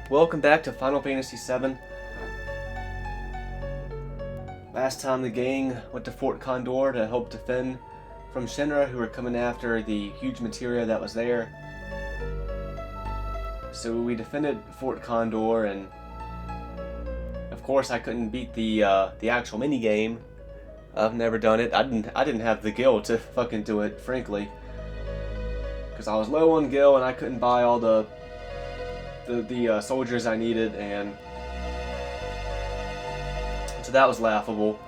Welcome back to Final Fantasy VII. Last time the gang went to Fort Condor to help defend from Shinra, who were coming after the huge materia that was there. So we defended Fort Condor, and of course I couldn't beat the actual mini game. I've never done it. I didn't have the gil to fucking do it, frankly, because I was low on gil and I couldn't buy all the soldiers I needed, and so that was laughable.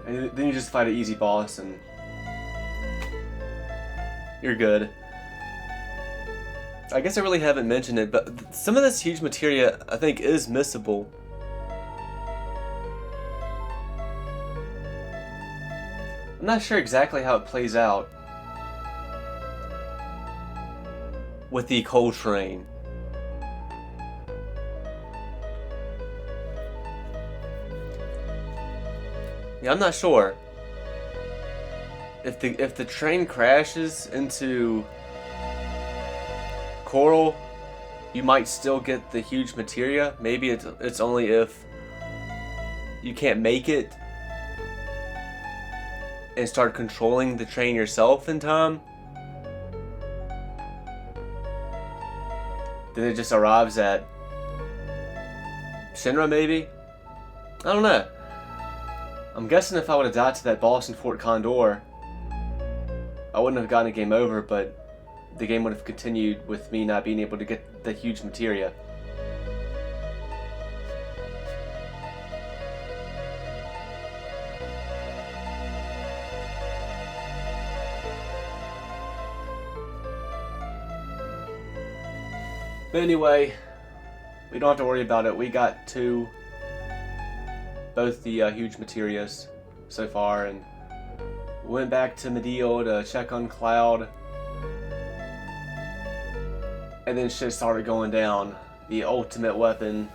And then you just fight an easy boss and you're good. I guess I really haven't mentioned it, but some of this huge materia I think is missable. I'm not sure exactly how it plays out with the cold train. Yeah, I'm not sure. If the train crashes into Coral, you might still get the huge materia. Maybe it's only if you can't make it and start controlling the train yourself in time. Then it just arrives at Shinra, maybe? I don't know. I'm guessing if I would have died to that boss in Fort Condor, I wouldn't have gotten a game over, but the game would have continued with me not being able to get the huge materia. But anyway, we don't have to worry about it. We got to both the huge materias so far, and we went back to Medill to check on Cloud, and then shit started going down. The ultimate weapon,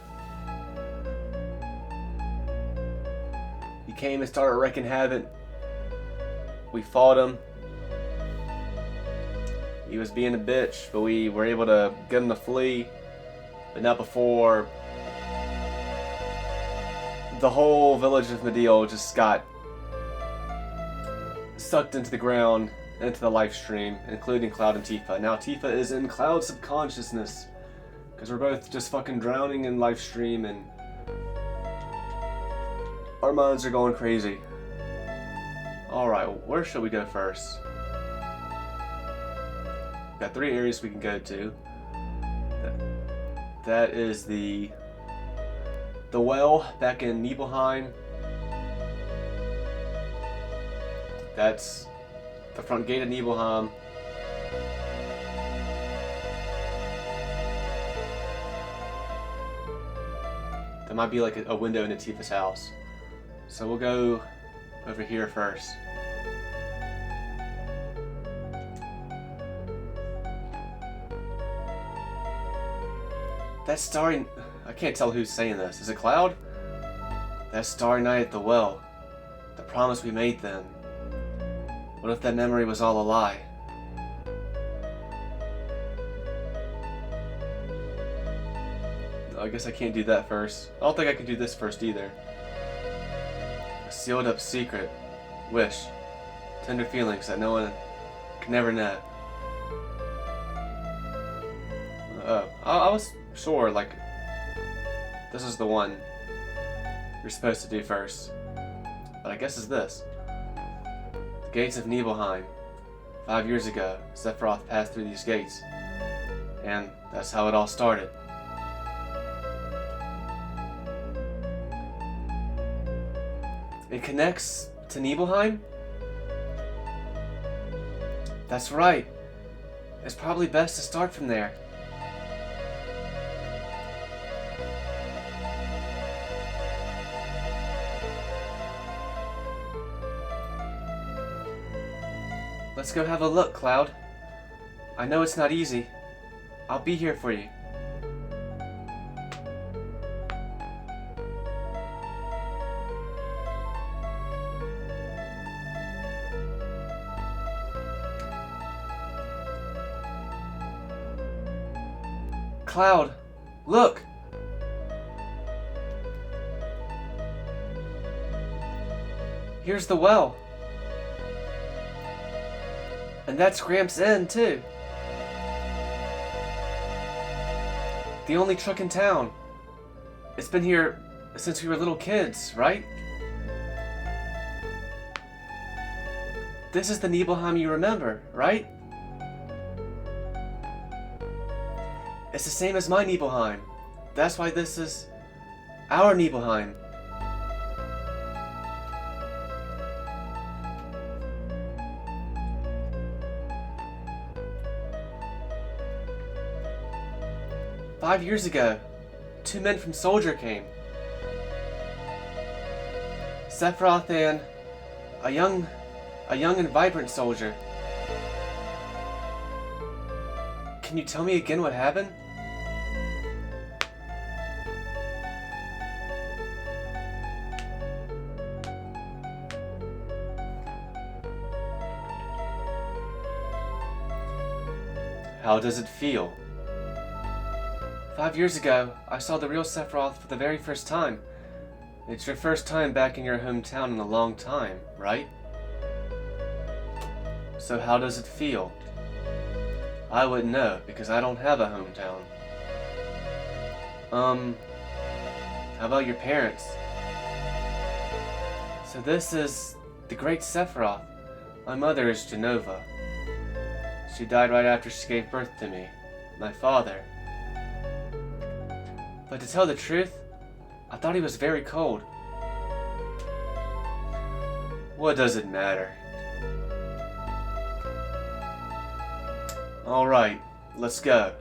he came and started wreaking havoc. We fought him. He was being a bitch, but we were able to get him to flee, but not before the whole village of Medill just got sucked into the ground, into the life stream, including Cloud and Tifa. Now Tifa is in Cloud's subconsciousness, because we're both just fucking drowning in life stream, and our minds are going crazy. Alright, where should we go first? Got 3 areas we can go to. That is the well back in Nibelheim. That's the front gate of Nibelheim. There might be like a window into Tifa's house. So we'll go over here first. That starry... I can't tell who's saying this. Is it Cloud? That starry night at the well. The promise we made then. What if that memory was all a lie? I guess I can't do that first. I don't think I can do this first either. A sealed up secret. Wish. Tender feelings that no one can never know. I was sure, like, this is the one you're supposed to do first. But I guess it's this. The gates of Nibelheim. 5 years ago, Sephiroth passed through these gates. And that's how it all started. It connects to Nibelheim? That's right. It's probably best to start from there. Let's go have a look, Cloud. I know it's not easy. I'll be here for you. Cloud, Look! Here's the well. And that's Gramps' Inn, too. The only truck in town. It's been here since we were little kids, right? This is the Nibelheim you remember, right? It's the same as my Nibelheim. That's why this is our Nibelheim. 5 years ago, 2 men from Soldier came. Sephiroth and a young and vibrant soldier. Can you tell me again what happened? How does it feel? 5 years ago, I saw the real Sephiroth for the very first time. It's your first time back in your hometown in a long time, right? So how does it feel? I wouldn't know, because I don't have a hometown. How about your parents? So this is the great Sephiroth. My mother is Genova. She died right after she gave birth to me, my father. But to tell the truth, I thought he was very cold. What does it matter? Alright, let's go.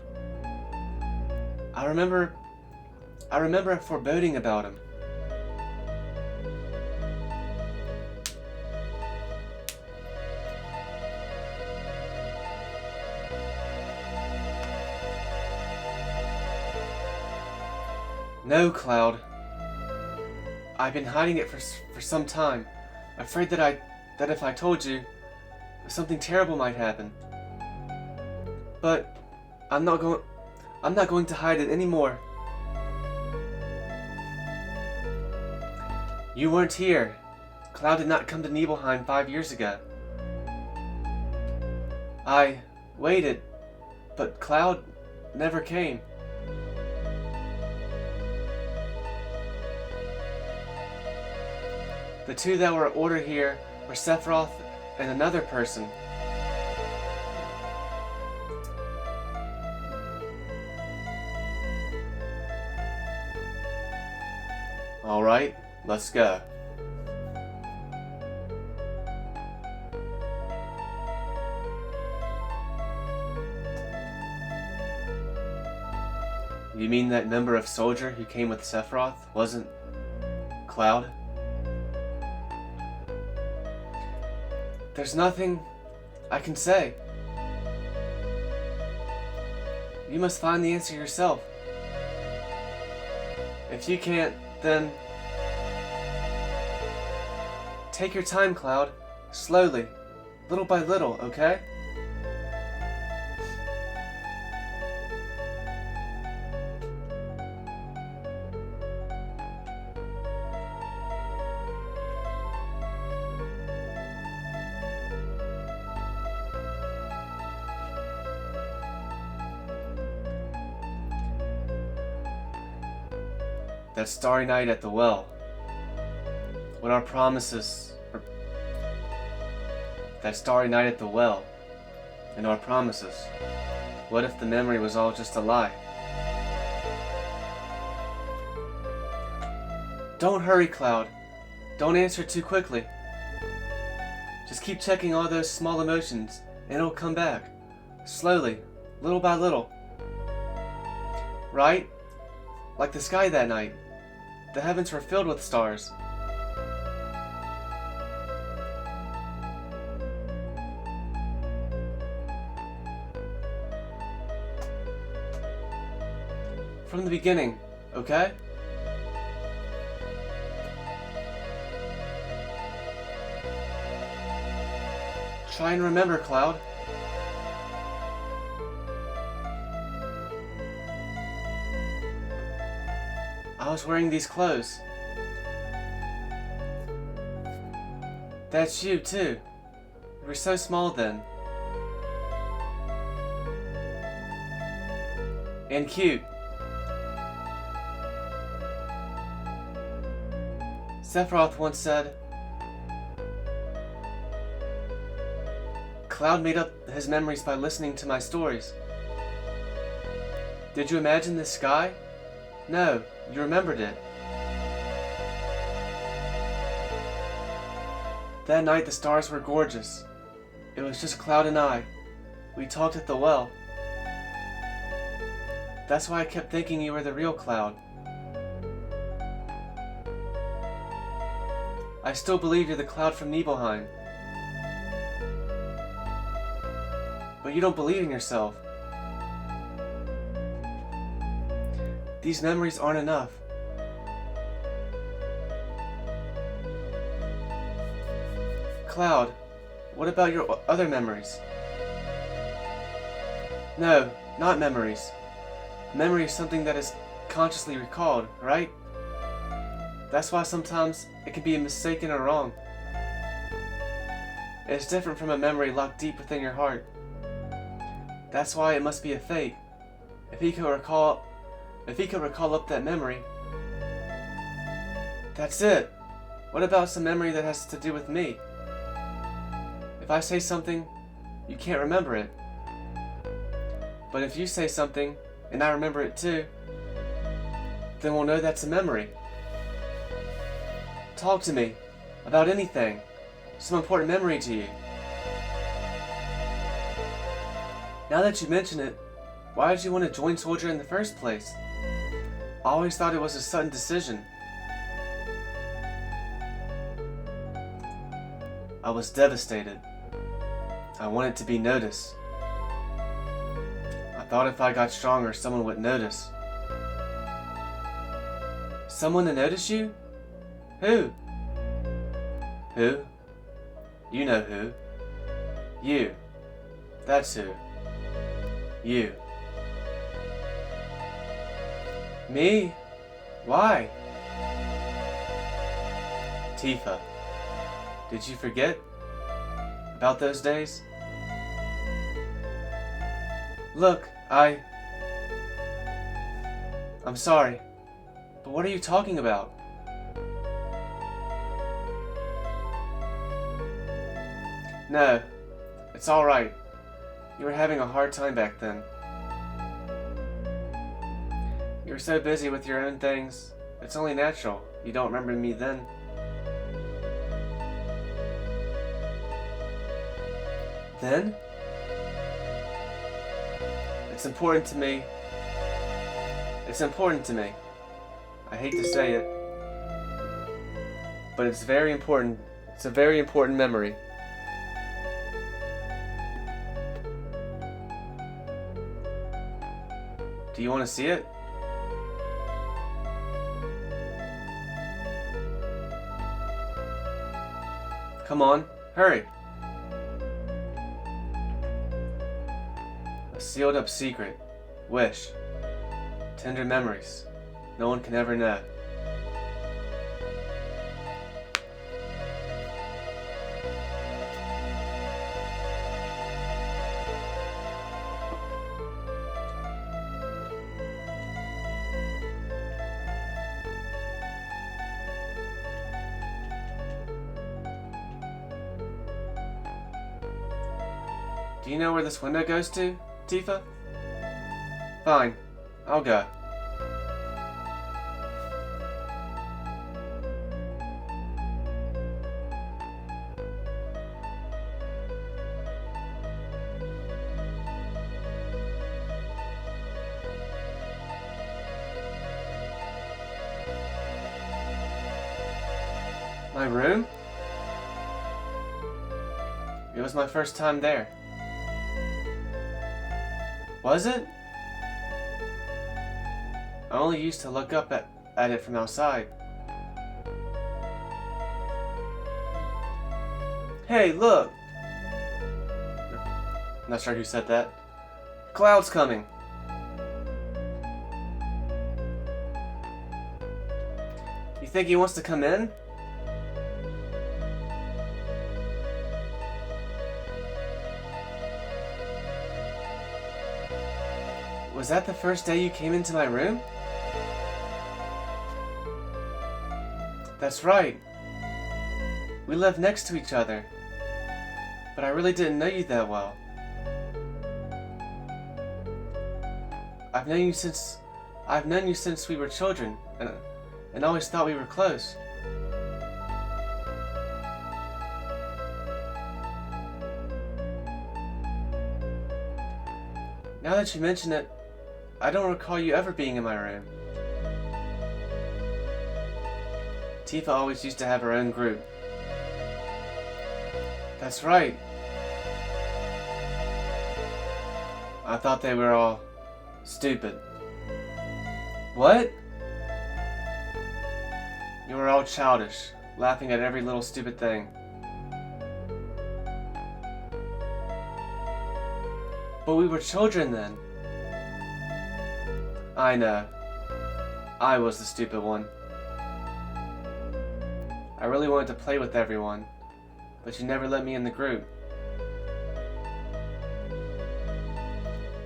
I remember a foreboding about him. No, Cloud. I've been hiding it for some time, afraid that if I told you, something terrible might happen. But I'm not going to hide it anymore. You weren't here. Cloud did not come to Nibelheim 5 years ago. I waited, but Cloud never came. The two that were ordered here were Sephiroth and another person. Alright, let's go. You mean that member of Soldier who came with Sephiroth wasn't Cloud? There's nothing I can say. You must find the answer yourself. If you can't, then take your time, Cloud. Slowly, little by little, okay? That starry night at the well. What our promises... That starry night at the well. And our promises. What if the memory was all just a lie? Don't hurry, Cloud. Don't answer too quickly. Just keep checking all those small emotions, and it'll come back. Slowly, little by little. Right? Like the sky that night. The heavens were filled with stars. From the beginning, okay? Try and remember, Cloud. I was wearing these clothes. That's you, too. You were so small then. And cute. Sephiroth once said, Cloud made up his memories by listening to my stories. Did you imagine this sky? No, you remembered it. That night the stars were gorgeous. It was just Cloud and I. We talked at the well. That's why I kept thinking you were the real Cloud. I still believe you're the Cloud from Nibelheim. But you don't believe in yourself. These memories aren't enough. Cloud, what about your other memories? No, not memories. Memory is something that is consciously recalled, right? That's why sometimes it can be mistaken or wrong. It's different from a memory locked deep within your heart. That's why it must be a fake. If he could recall up that memory. That's it. What about some memory that has to do with me? If I say something, you can't remember it. But if you say something, and I remember it too, then we'll know that's a memory. Talk to me about anything, some important memory to you. Now that you mention it, why did you want to join Soldier in the first place? I always thought it was a sudden decision. I was devastated. I wanted to be noticed. I thought if I got stronger, someone would notice. Someone to notice you? Who? Who? You know who. You. That's who. You. Me? Why? Tifa, did you forget about those days? Look, I'm sorry, but what are you talking about? No, it's alright. You were having a hard time back then. You were so busy with your own things, it's only natural you don't remember me then. Then? It's important to me. It's important to me. I hate to say it, but it's very important. It's a very important memory. Do you want to see it? Come on, hurry. A sealed up secret. Wish. Tender memories. No one can ever know. Do you know where this window goes to, Tifa? Fine, I'll go. My room? It was my first time there. Was it? I only used to look up at it from outside. Hey, look! Not sure who said that. Cloud's coming! think he wants to come in? Was that the first day you came into my room? That's right. We lived next to each other. But I really didn't know you that well. I've known you since we were children, and always thought we were close. Now that you mention it, I don't recall you ever being in my room. Tifa always used to have her own group. That's right. I thought they were all stupid. What? You were all childish, laughing at every little stupid thing. But we were children then. I know. I was the stupid one. I really wanted to play with everyone, but you never let me in the group.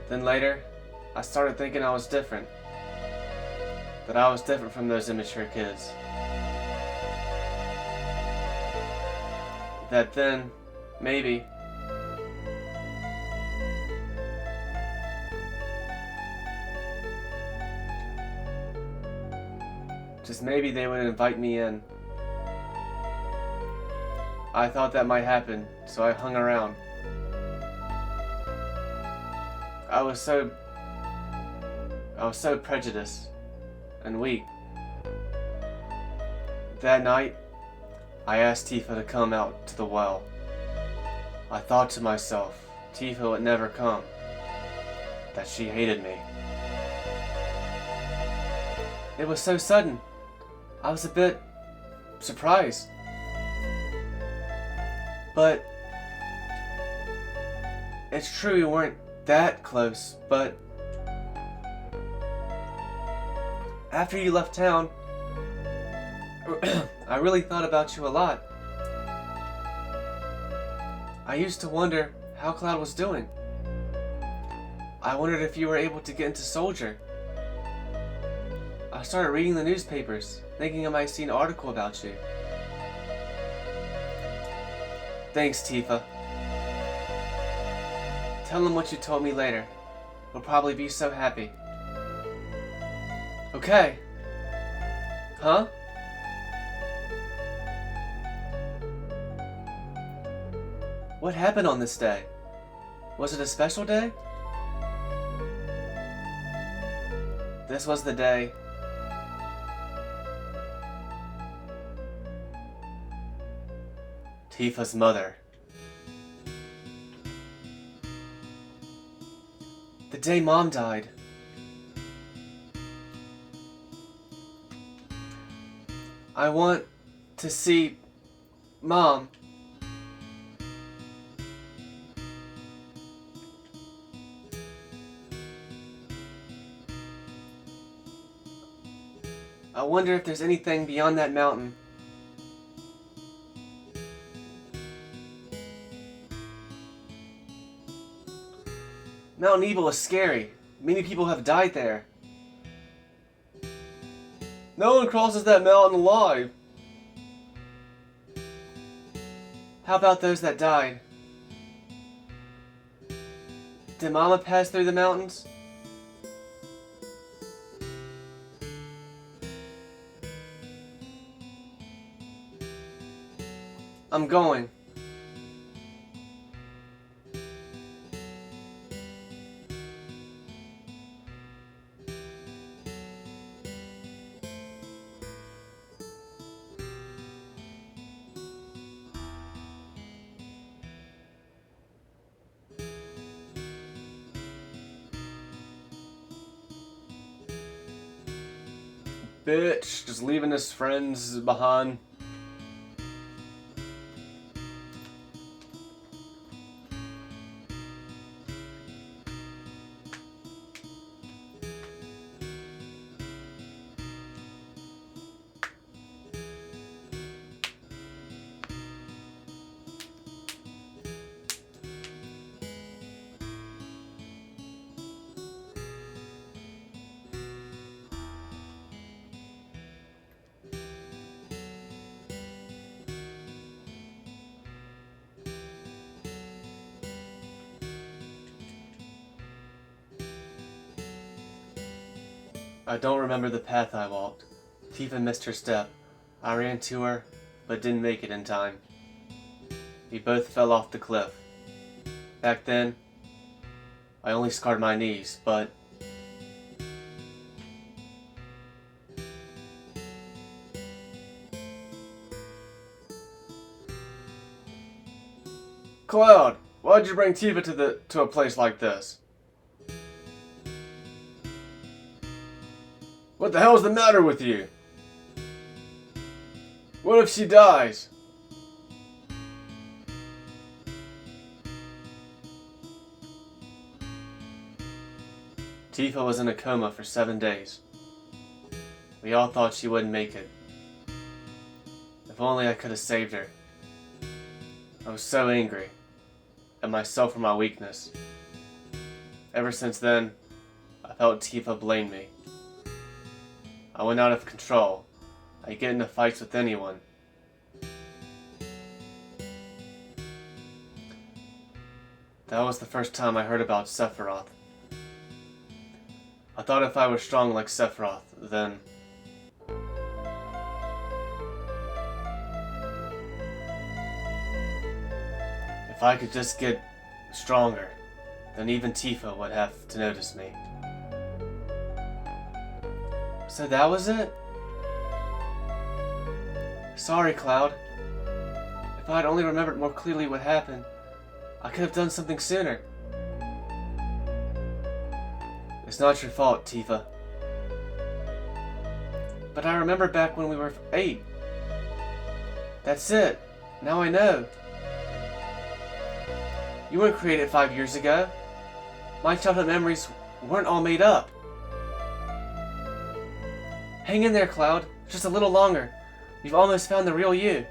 Then later, I started thinking I was different. That I was different from those immature kids. That then, maybe, just maybe they would invite me in. I thought that might happen, so I hung around. I was so prejudiced and weak. That night, I asked Tifa to come out to the well. I thought to myself, Tifa would never come, that she hated me. It was so sudden. I was a bit surprised. But it's true we weren't that close, but after you left town, I really thought about you a lot. I used to wonder how Cloud was doing. I wondered if you were able to get into Soldier. I started reading the newspapers, thinking I might see an article about you. Thanks, Tifa. Tell him what you told me later. He'll probably be so happy. Okay. Huh? What happened on this day? Was it a special day? This was the day. Tifa's mother. The day Mom died. I want to see Mom. I wonder if there's anything beyond that mountain. Mount Evil is scary. Many people have died there. No one crosses that mountain alive. How about those that died? Did Mama pass through the mountains? I'm going. Bitch, just leaving his friends behind. I don't remember the path I walked. Tifa missed her step. I ran to her, but didn't make it in time. We both fell off the cliff. Back then, I only scarred my knees, but... Cloud, why'd you bring Tifa to a place like this? What the hell's the matter with you? What if she dies? Tifa was in a coma for 7 days. We all thought she wouldn't make it. If only I could have saved her. I was so angry at myself for my weakness. Ever since then, I felt Tifa blame me. I went out of control. I get into fights with anyone. That was the first time I heard about Sephiroth. I thought if I were strong like Sephiroth, then... if I could just get stronger, then even Tifa would have to notice me. So that was it? Sorry, Cloud. If I'd only remembered more clearly what happened, I could have done something sooner. It's not your fault, Tifa. But I remember back when we were 8. That's it. Now I know. You weren't created 5 years ago. My childhood memories weren't all made up. Hang in there, Cloud. Just a little longer. You've almost found the real you.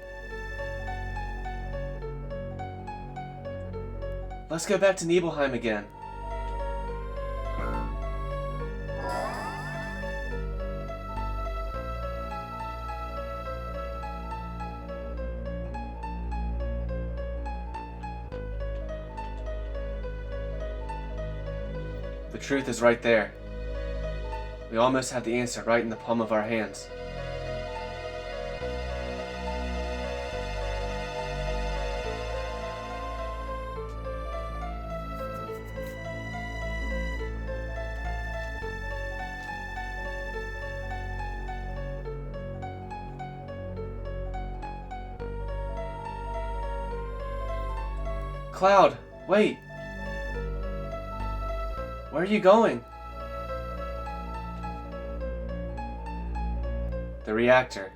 Let's go back to Nibelheim again. The truth is right there. We almost have the answer right in the palm of our hands. Cloud, wait! Where are you going? The reactor.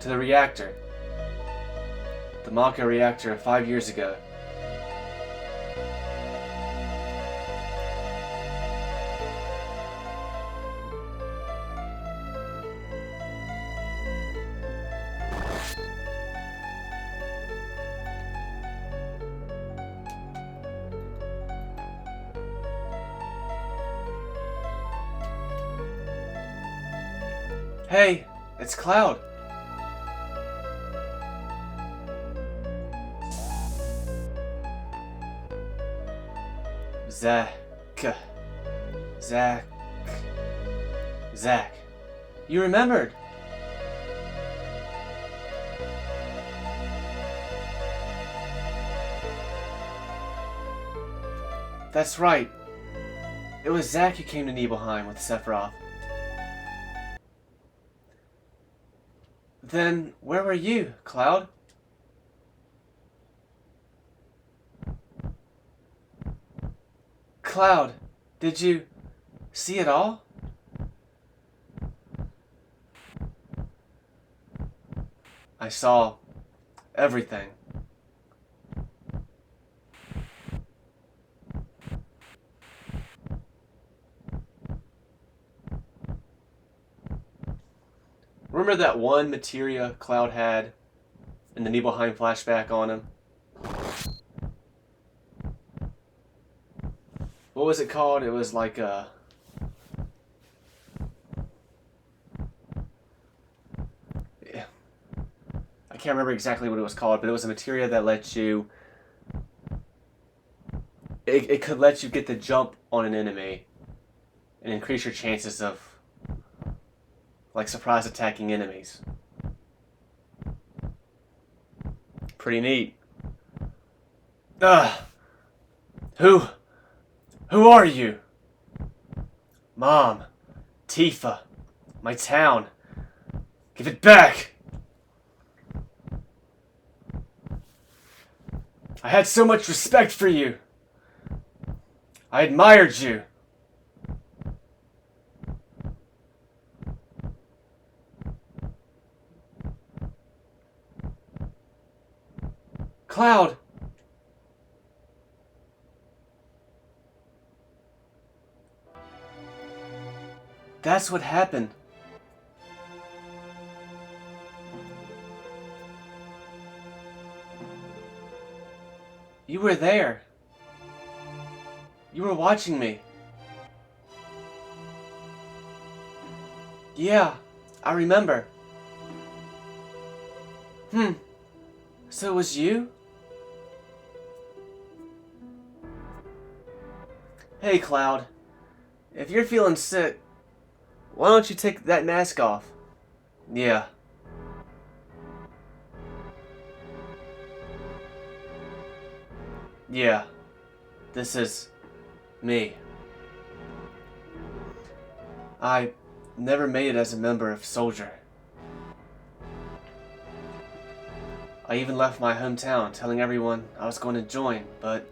To the reactor. The Maka reactor of 5 years ago. Hey, it's Cloud. Zack. You remembered. That's right. It was Zack who came to Nibelheim with Sephiroth. Then, where were you, Cloud? Cloud, did you see it all? I saw everything. Remember that one materia Cloud had in the Nibelheim flashback on him? What was it called? It was like a... I can't remember exactly what it was called, but it was a materia that let you... it could let you get the jump on an enemy and increase your chances of like surprise attacking enemies. Pretty neat. Ugh. Who are you? Mom. Tifa. My town. Give it back. I had so much respect for you. I admired you. Cloud. That's what happened. You were there. You were watching me. Yeah, I remember. So it was you? Hey, Cloud. If you're feeling sick, why don't you take that mask off? Yeah. Yeah. This is me. I never made it as a member of Soldier. I even left my hometown telling everyone I was going to join, but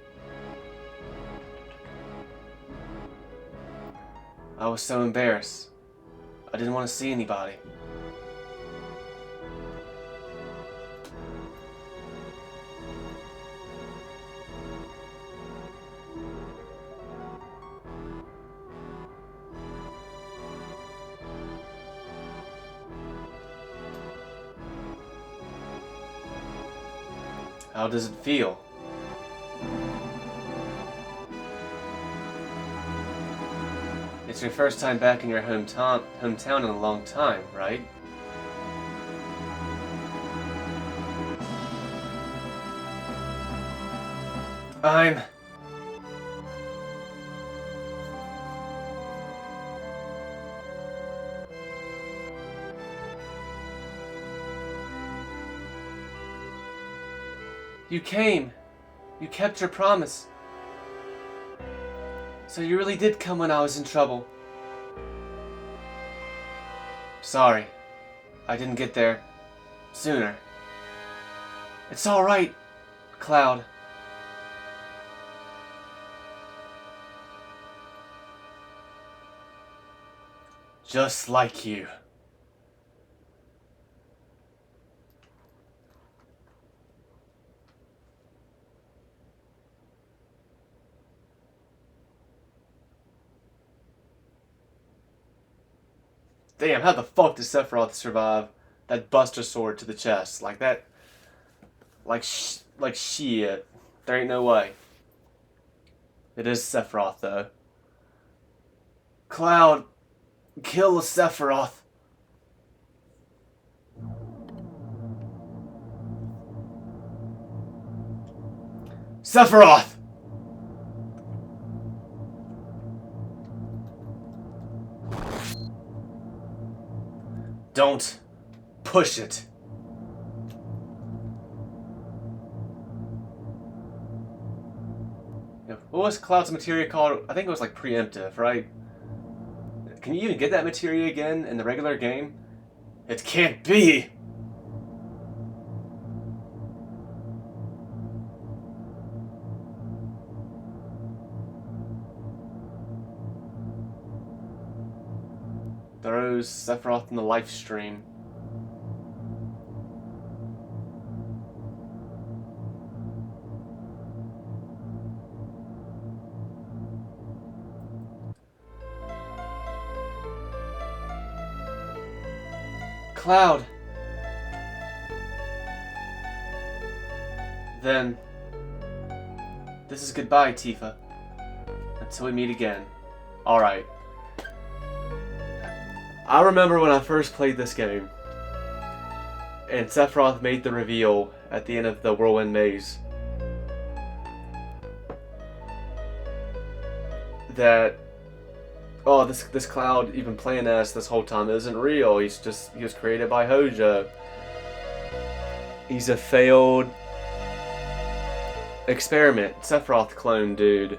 I was so embarrassed. I didn't want to see anybody. How does it feel? It's your first time back in your hometown in a long time, right? You came. You kept your promise. So you really did come when I was in trouble. Sorry. I didn't get there sooner. It's alright, Cloud. Just like you. Damn, how the fuck did Sephiroth survive that Buster Sword to the chest? Like that... Like shit. There ain't no way. It is Sephiroth, though. Cloud, kill Sephiroth. Sephiroth! Don't push it. What was Cloud's materia called? I think it was like preemptive, right? Can you even get that materia again in the regular game? It can't be! Throws Sephiroth in the life stream. Cloud. Then, this is goodbye, Tifa. Until we meet again. Alright. I remember when I first played this game, and Sephiroth made the reveal at the end of the Whirlwind Maze. that, oh, this Cloud even playing as this whole time isn't real. He was created by Hojo. He's a failed experiment, Sephiroth clone dude.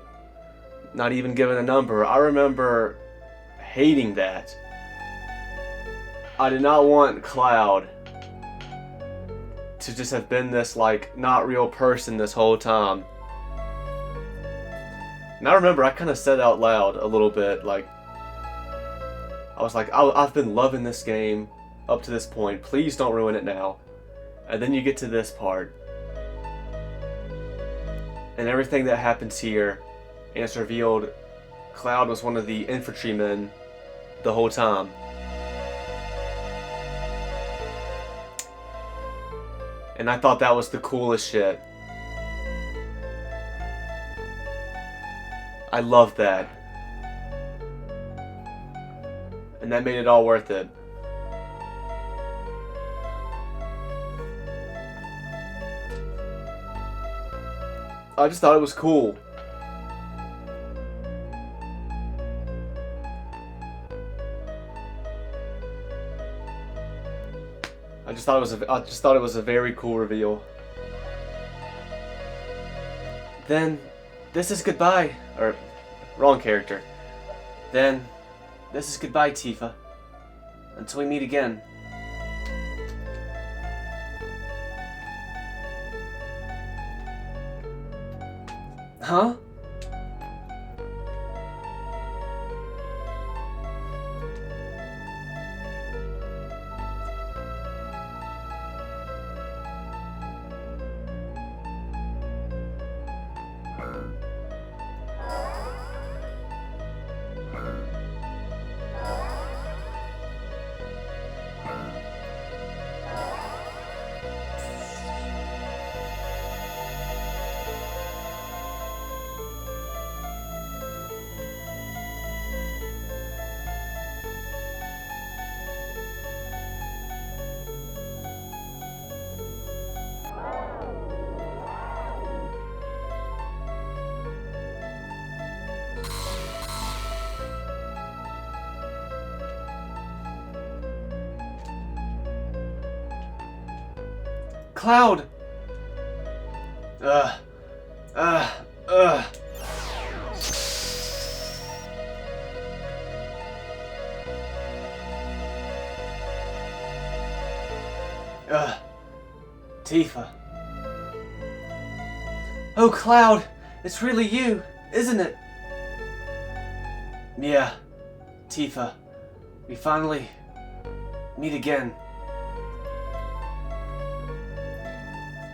Not even given a number. I remember hating that. I did not want Cloud to just have been this, like, not real person this whole time. And I remember I kind of said out loud a little bit, like, I was like, I've been loving this game up to this point. Please don't ruin it now. And then you get to this part. And everything that happens here, and it's revealed Cloud was one of the infantrymen the whole time. And I thought that was the coolest shit. I loved that. And that made it all worth it. I just thought it was cool. I just thought it was a very cool reveal. Then, this is goodbye. Or, wrong character. Then, this is goodbye, Tifa. Until we meet again. Huh? Cloud! Ugh. Ugh. Ugh. Ugh. Tifa. Oh, Cloud! It's really you, isn't it? Yeah. Tifa. We finally meet again.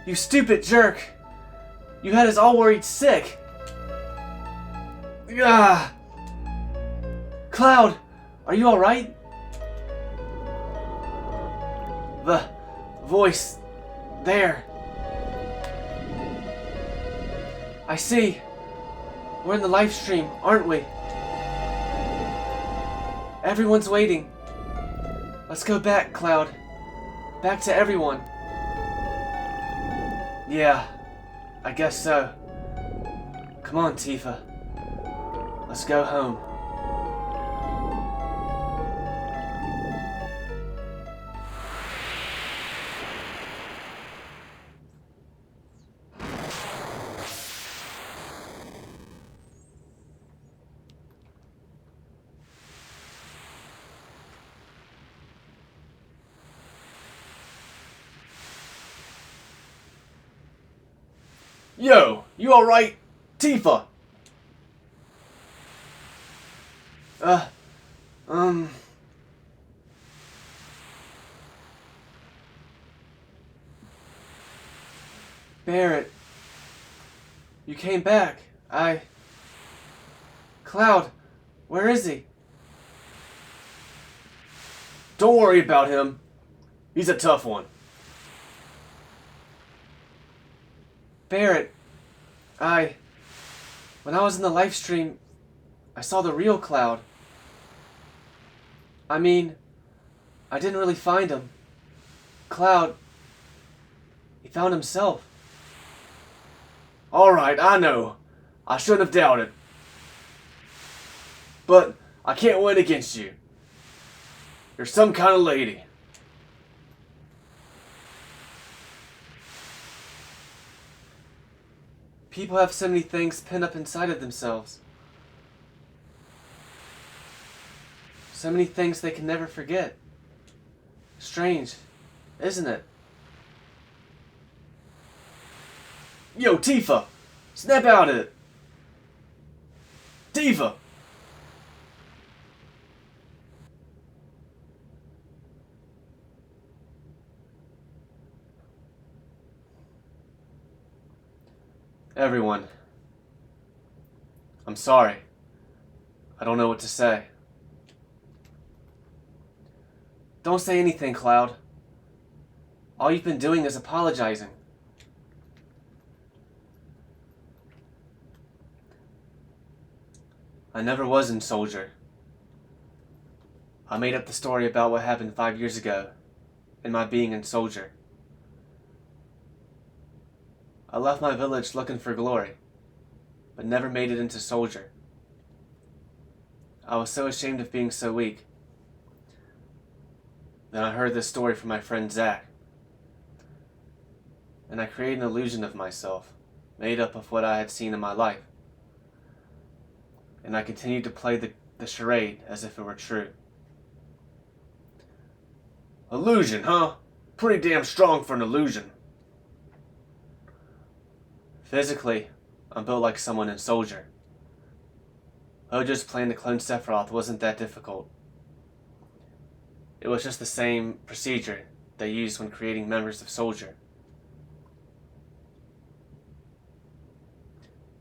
You stupid jerk! You had us all worried sick! Ah! Cloud! Are you alright? The voice there. I see. We're in the live stream, aren't we? Everyone's waiting. Let's go back, Cloud. Back to everyone. Yeah, I guess so. Come on, Tifa. Let's go home. Yo, you alright? Tifa! Barrett. You came back. Cloud, where is he? Don't worry about him. He's a tough one. Barrett, when I was in the live stream, I saw the real Cloud. I mean, I didn't really find him. Cloud, he found himself. Alright, I know. I shouldn't have doubted. but I can't win against you. You're some kind of lady. People have so many things pinned up inside of themselves. So many things they can never forget. Strange, isn't it? Yo, Tifa! Snap out of it! Tifa! Everyone, I'm sorry. I don't know what to say. Don't say anything, Cloud. All you've been doing is apologizing. I never was in Soldier. I made up the story about what happened 5 years ago and my being in Soldier. I left my village looking for glory, but never made it into Soldier. I was so ashamed of being so weak. Then I heard this story from my friend Zach, and I created an illusion of myself, made up of what I had seen in my life. And I continued to play the charade as if it were true. Illusion, huh? Pretty damn strong for an illusion. Physically, I'm built like someone in Soldier. Hojo's plan to clone Sephiroth wasn't that difficult. It was just the same procedure they used when creating members of Soldier.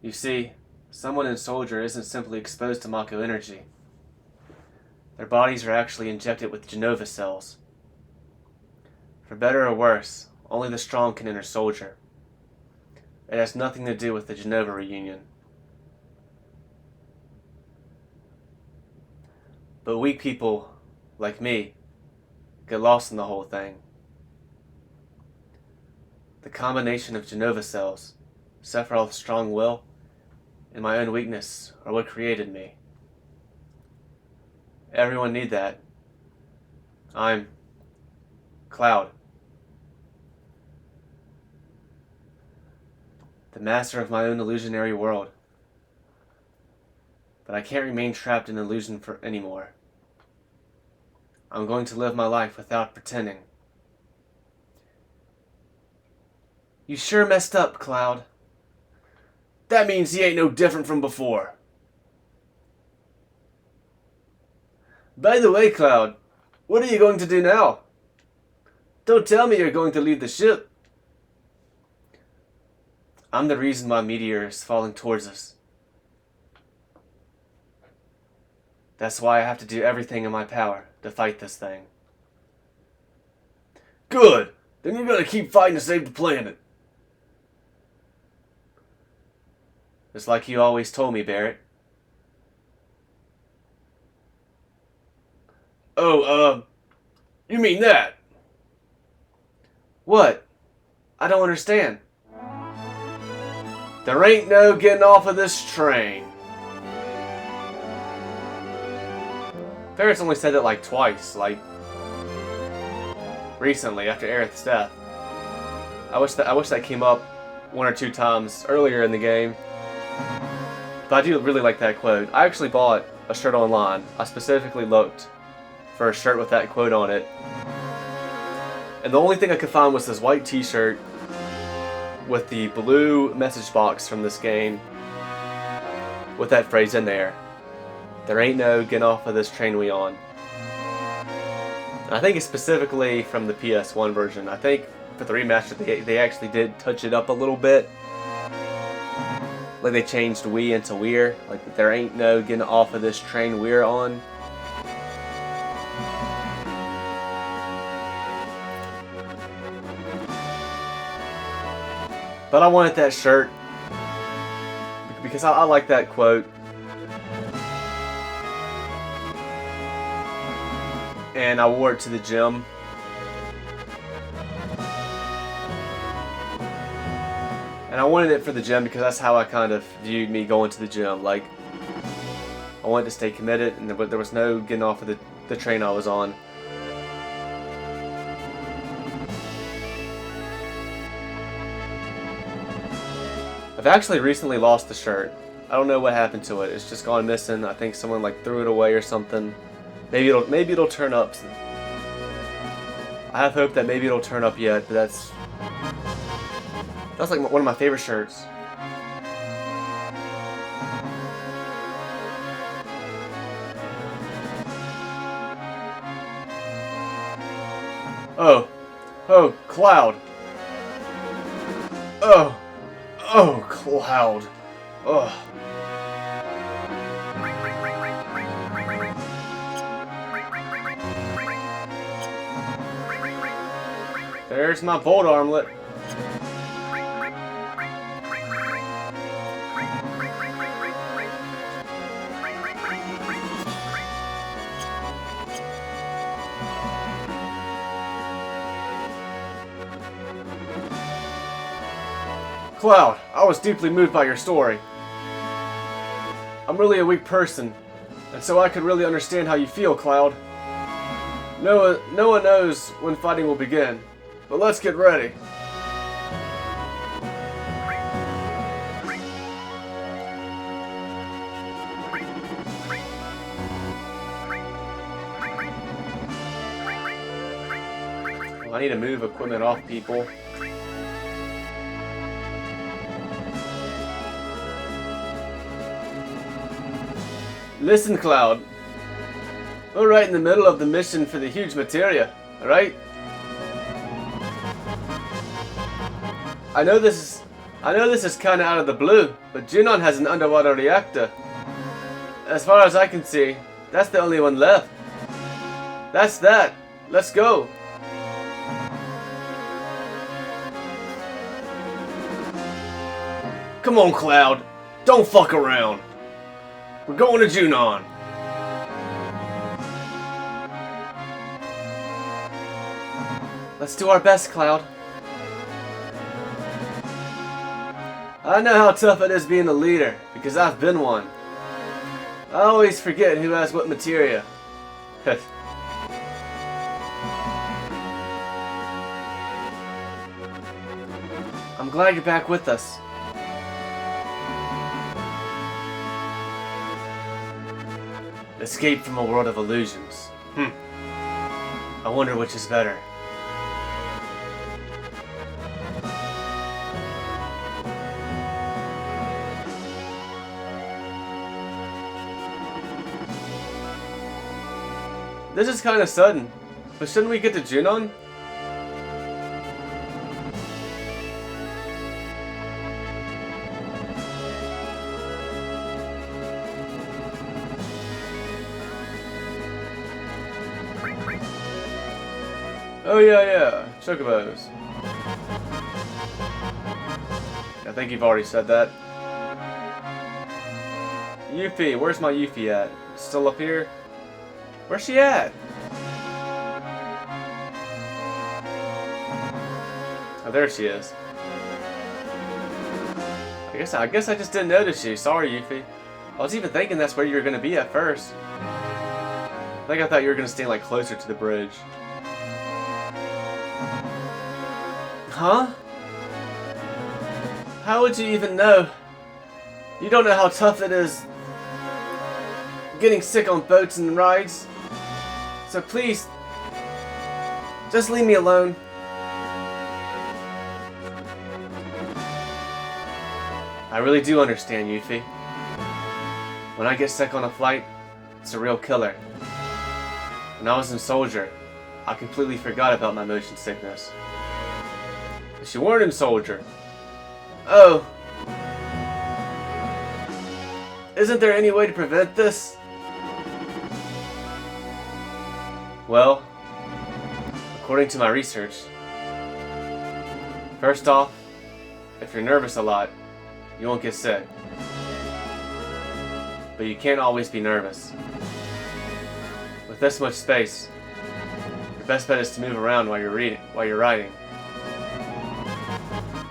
You see, someone in Soldier isn't simply exposed to Mako energy. Their bodies are actually injected with Genova cells. For better or worse, only the strong can enter Soldier. It has nothing to do with the Genova reunion. But weak people, like me, get lost in the whole thing. The combination of Genova cells, Sephiroth's strong will, and my own weakness are what created me. Everyone need that. I'm Cloud. The master of my own illusionary world. But I can't remain trapped in illusion anymore. I'm going to live my life without pretending. You sure messed up, Cloud. That means he ain't no different from before. By the way, Cloud, what are you going to do now? Don't tell me you're going to leave the ship. I'm the reason why meteor is falling towards us. That's why I have to do everything in my power to fight this thing. Good! Then you're gonna keep fighting to save the planet. It's like you always told me, Barrett. Oh, you mean that? What? I don't understand. There ain't no getting off of this train. Barrett's only said it like twice, like recently after Aerith's death. I wish that came up one or two times earlier in the game. But I do really like that quote. I actually bought a shirt online. I specifically looked for a shirt with that quote on it. And the only thing I could find was this white t-shirt with the blue message box from this game with that phrase in there. There ain't no getting off of this train we on. And I think it's specifically from the PS1 version. I think for the remaster they actually did touch it up a little bit. Like they changed we into we're. Like there ain't no getting off of this train we're on. But I wanted that shirt because I like that quote. And I wore it to the gym. And I wanted it for the gym because that's how I kind of viewed me going to the gym. Like, I wanted to stay committed, and there was no getting off of the train I was on. I've actually recently lost the shirt. I don't know what happened to it. It's just gone missing. I think someone like threw it away or something. Maybe it'll turn up. I have hope that maybe it'll turn up yet, but that's like one of my favorite shirts. Oh, Cloud. Oh, Cloud. Oh. There's my bolt armlet. Cloud, I was deeply moved by your story. I'm really a weak person, and so I could really understand how you feel, Cloud. No one knows when fighting will begin, but let's get ready. Well, I need to move equipment off people. Listen, Cloud. We're right in the middle of the mission for the huge materia, alright? I know this is kinda out of the blue, but Junon has an underwater reactor. As far as I can see, that's the only one left. That's that. Let's go. Come on, Cloud. Don't fuck around. We're going to Junon. Let's do our best, Cloud. I know how tough it is being a leader, because I've been one. I always forget who has what materia. I'm glad you're back with us. Escape from a world of illusions. I wonder which is better. This is kind of sudden, but shouldn't we get to Junon? Oh yeah, chocobos. I think you've already said that. Yuffie, where's my Yuffie at? Still up here? Where's she at? Oh, there she is. I guess I just didn't notice you. Sorry, Yuffie. I was even thinking that's where you were gonna be at first. I thought you were gonna stay like closer to the bridge. Huh? How would you even know? You don't know how tough it is getting sick on boats and rides. So please, just leave me alone. I really do understand, Yuffie. When I get sick on a flight, it's a real killer. When I was in Soldier, I completely forgot about my motion sickness. But you weren't in Soldier. Oh. Isn't there any way to prevent this? Well, according to my research, first off, if you're nervous a lot, you won't get sick. But you can't always be nervous. With this much space, your best bet is to move around while you're riding.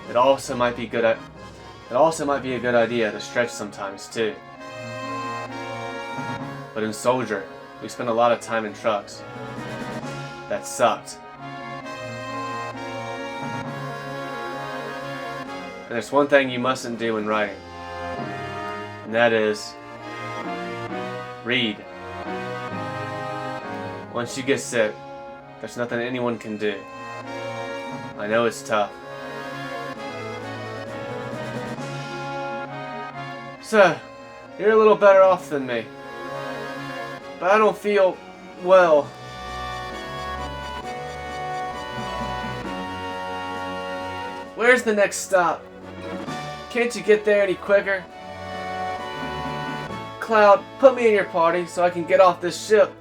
It also might be a good idea to stretch sometimes too. But in Soldier, we spent a lot of time in trucks. That sucked. And there's one thing you mustn't do in writing. And that is read. Once you get sick, there's nothing anyone can do. I know it's tough. So, you're a little better off than me. But I don't feel well. Where's the next stop? Can't you get there any quicker? Cloud, put me in your party so I can get off this ship.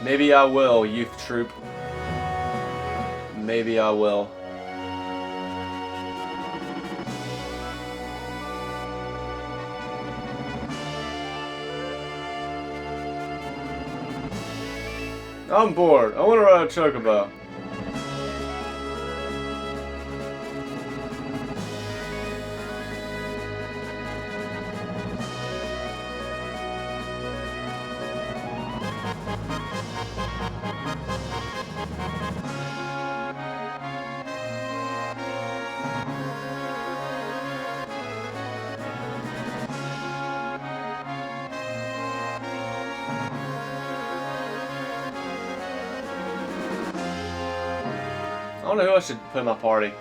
Maybe I will, youth troop. Maybe I will. I'm bored. I want to ride a chocobo. I don't know who I should put in my party.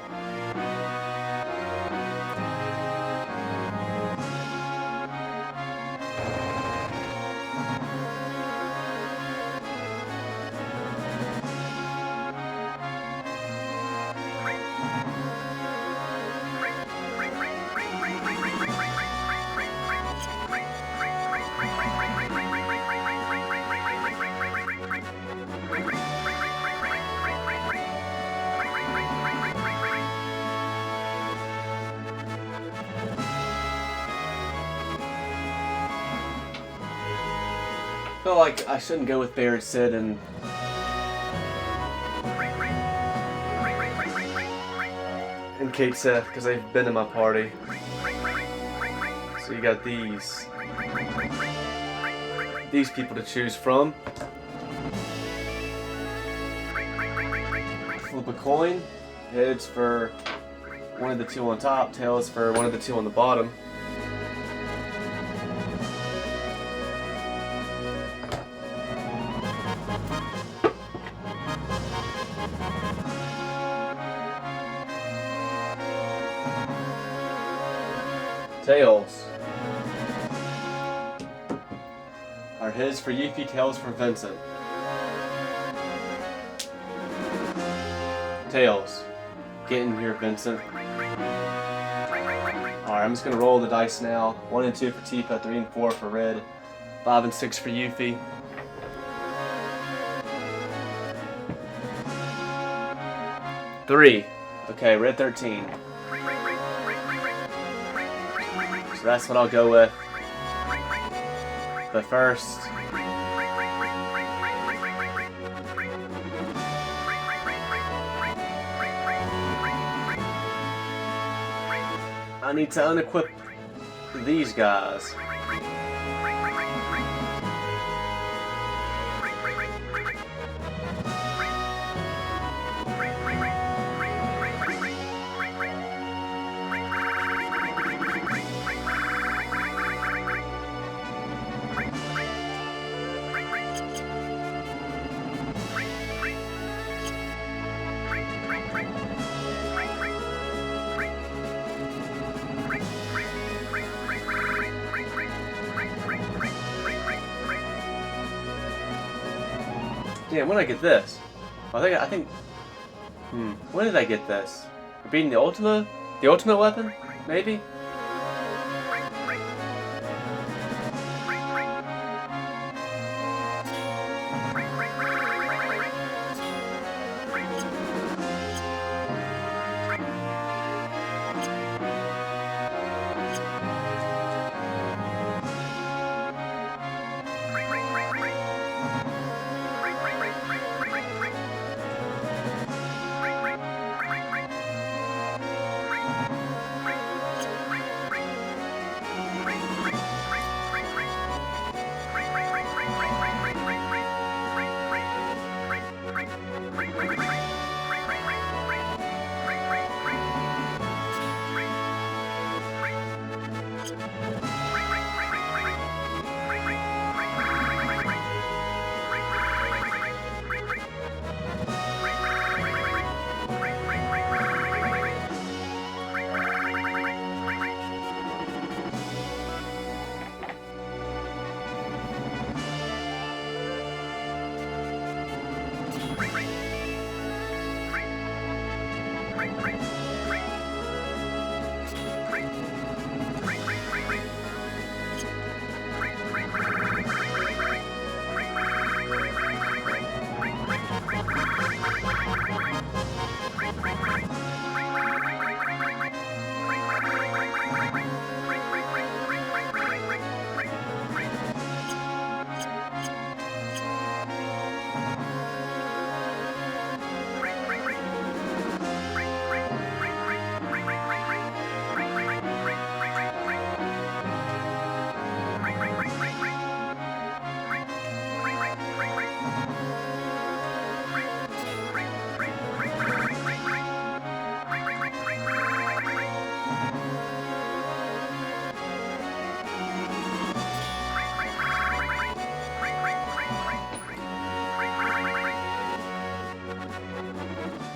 I feel like I shouldn't go with Barrett, Sid, and Kate Seth because they've been in my party. So you got these people to choose from. Flip a coin. Heads for one of the two on top. Tails for one of the two on the bottom. Tails are his for Yuffie, tails for Vincent. Tails, get in here, Vincent. Alright, I'm just gonna roll the dice now. 1 and 2 for Tifa, 3 and 4 for Red, 5 and 6 for Yuffie. Three. Okay, Red 13. So that's what I'll go with. But first, I need to unequip these guys. Damn, when did I get this? I think. When did I get this? For beating the ultimate weapon? Maybe?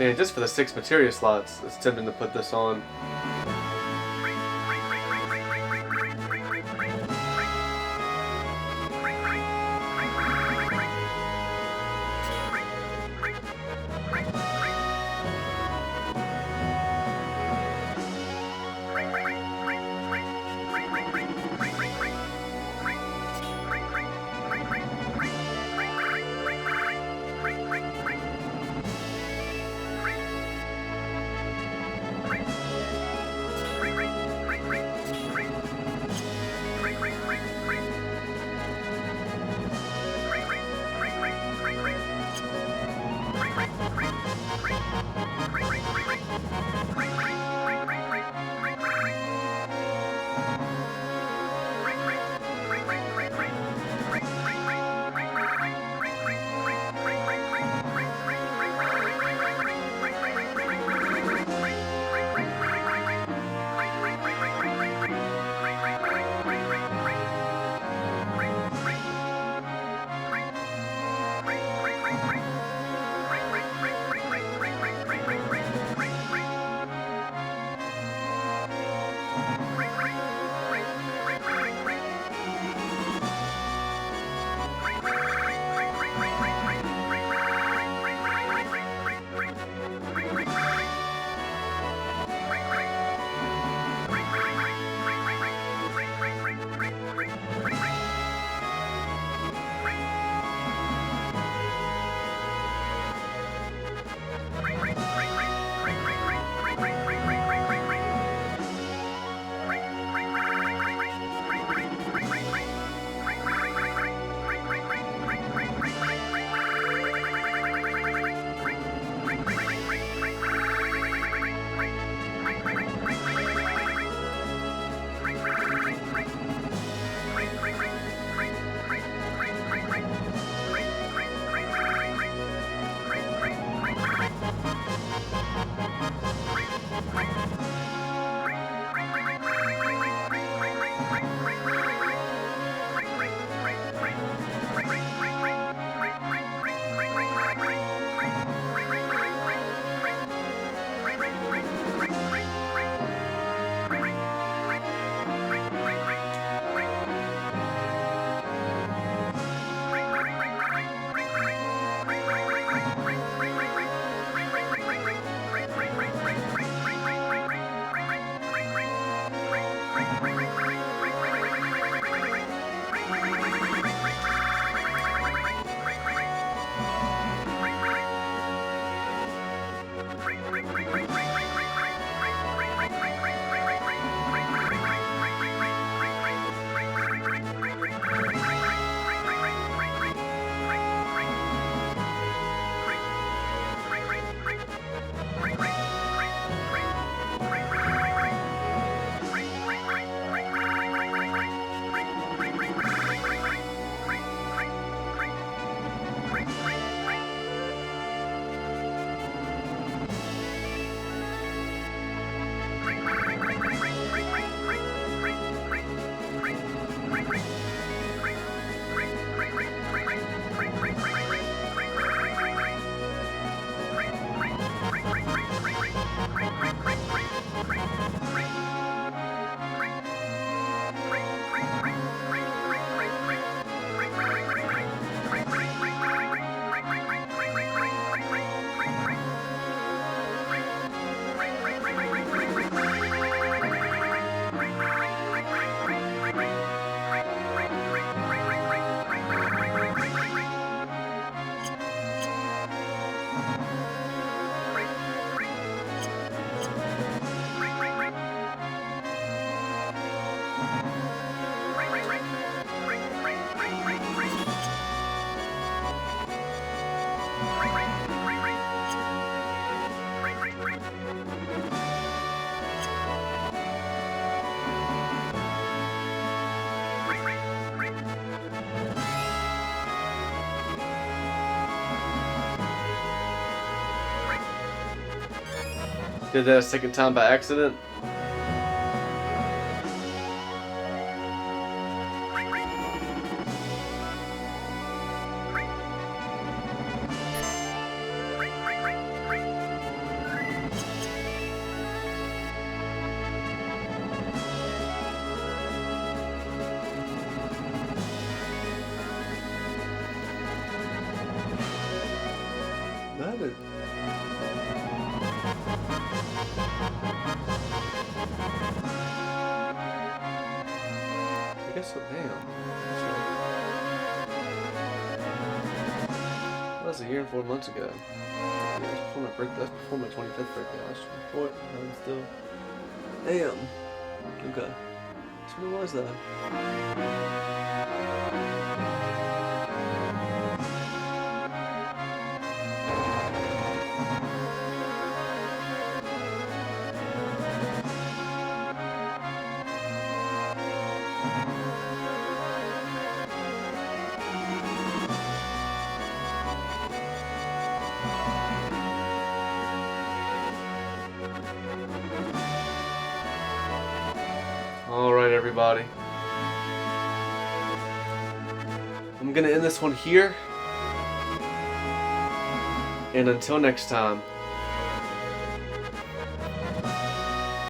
Man, just for the 6 materia slots, it's tempting to put this on. Did that a second time by accident? Matter. I guess so. Damn. That was a year and 4 months ago. Yeah, that's before my birthday. That's before my 25th birthday. I was 24. I'm still. Damn. Okay. So when was that? Alright, everybody. I'm gonna end this one here. And until next time,